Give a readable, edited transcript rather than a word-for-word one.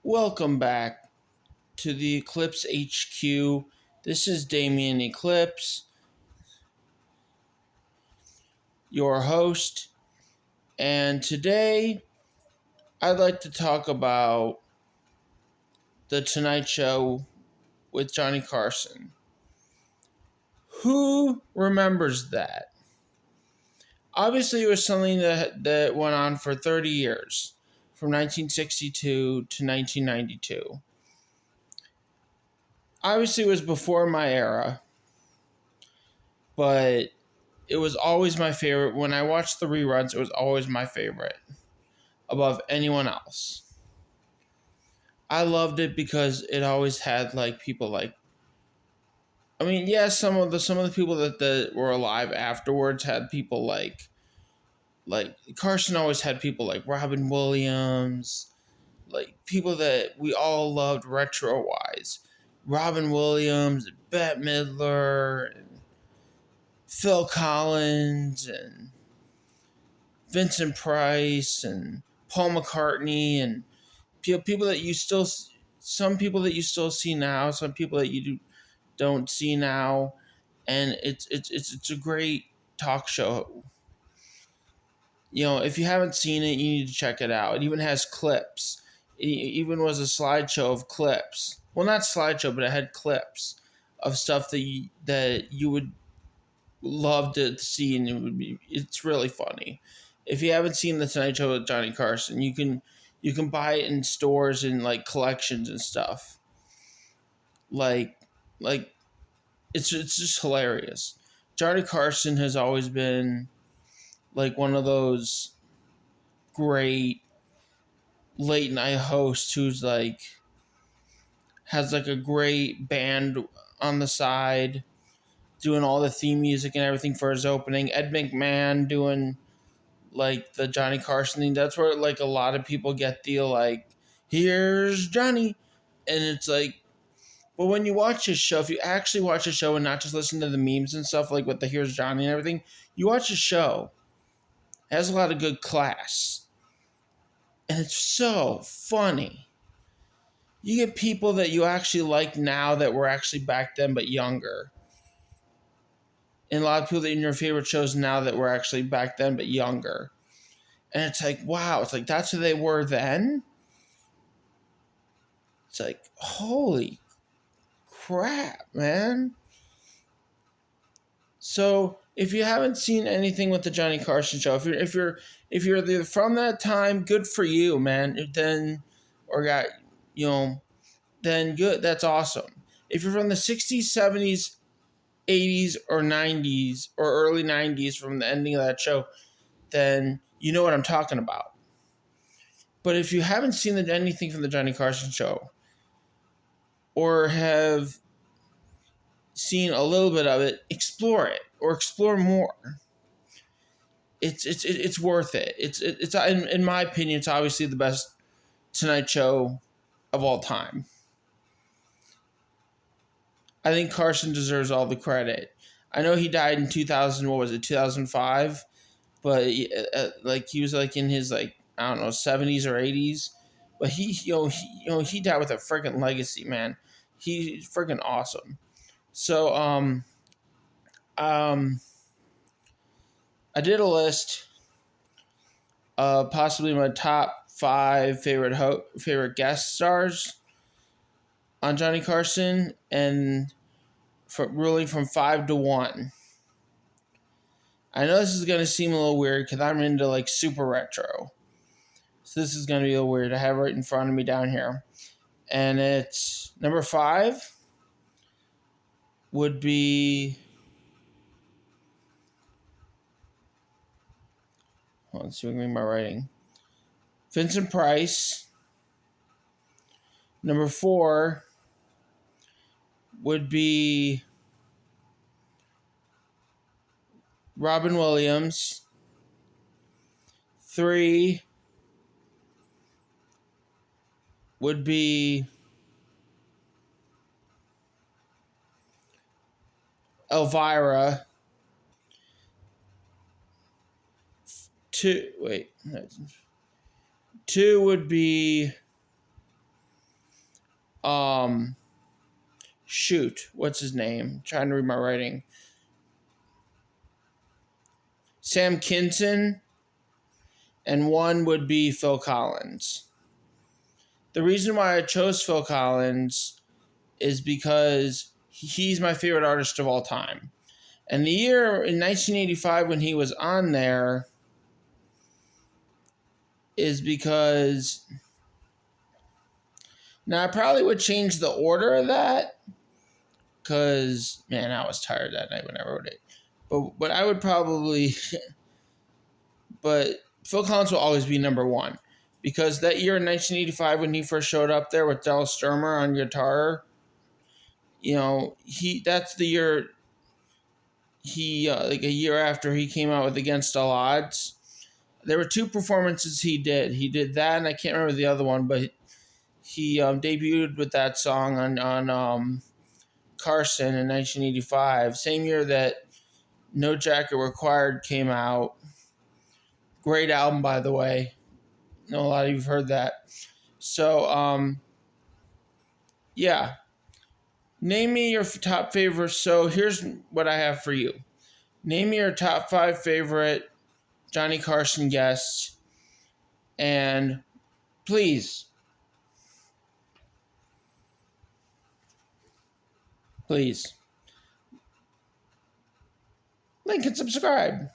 Welcome back to the Eclipse HQ. This is Damien Eclipse, your host, and today I'd like to talk about The Tonight Show with Johnny Carson. Who remembers that? Obviously, it was something that went on for 30 years, from 1962 to 1992. Obviously, it was before my era, but it was always my favorite. When I watched the reruns, it was always my favorite above anyone else. I loved it because it always had people like, I mean, yeah, some of the people that were alive afterwards had people like Carson always had people like Robin Williams, like people that we all loved retro wise. Robin Williams, Bette Midler, and Phil Collins, and Vincent Price, and Paul McCartney, and people that you still, some people that you still see now, some people that you don't see now, and it's a great talk show. You know, if you haven't seen it, you need to check it out. It even has clips. It even was a slideshow of clips. Well, not slideshow, but it had clips of stuff that you would love to see, and it's really funny. If you haven't seen the Tonight Show with Johnny Carson, you can buy it in stores and like collections and stuff. Like like it's just hilarious. Johnny Carson has always been like one of those great late night hosts who's like has like a great band on the side doing all the theme music and everything for his opening. Ed McMahon doing like the Johnny Carson thing. That's where like a lot of people get the like, here's Johnny, and it's like, but when you watch his show, if you actually watch the show and not just listen to the memes and stuff like with the here's Johnny and everything, you watch the show. It has a lot of good class, and it's so funny. You get people that you actually like now that were actually back then but younger. And a lot of people that in your favorite shows now that were actually back then but younger. And it's like, wow, it's like that's who they were then? It's like, holy crap, man. So if you haven't seen anything with the Johnny Carson show, if you're from that time, good for you, man. Then or got you know, then good. That's awesome. If you're from the 60s, 70s, 80s, or 90s, or early 90s from the ending of that show, then you know what I'm talking about. But if you haven't seen anything from the Johnny Carson show, or have seen a little bit of it, explore it or explore more. It's worth it. It's in my opinion, it's obviously the best Tonight Show of all time. I think Carson deserves all the credit. I know he died in 2000. What was it, 2005? But like he was like in his like I don't know 70s or 80s. But he died with a freaking legacy, man. He's freaking awesome. So I did a list of possibly my top 5 favorite guest stars on Johnny Carson, and ruling from 5 to 1. I know this is gonna seem a little weird because I'm into like super retro, so this is gonna be a little weird. I have it right in front of me down here, and it's number 5 would be. Let's see if I can read my writing. Vincent Price. Number 4 would be Robin Williams. 3 would be Elvira. 2 would be um, shoot, what's his name? I'm trying to read my writing. Sam Kinison, and one would be Phil Collins. The reason why I chose Phil Collins is because he's my favorite artist of all time. And the year in 1985 when he was on there is because now I probably would change the order of that because, man, I was tired that night when I wrote it. But I would probably, but Phil Collins will always be number one because that year in 1985 when he first showed up there with Del Sturmer on guitar, that's the year like a year after he came out with Against All Odds. There were two performances he did. He did that, and I can't remember the other one, but he debuted with that song on Carson in 1985, same year that No Jacket Required came out. Great album, by the way. I know a lot of you've heard that. So, yeah. Name me your top favorite. So here's what I have for you. Name me your top 5 favorite Johnny Carson guests. And please, like and subscribe.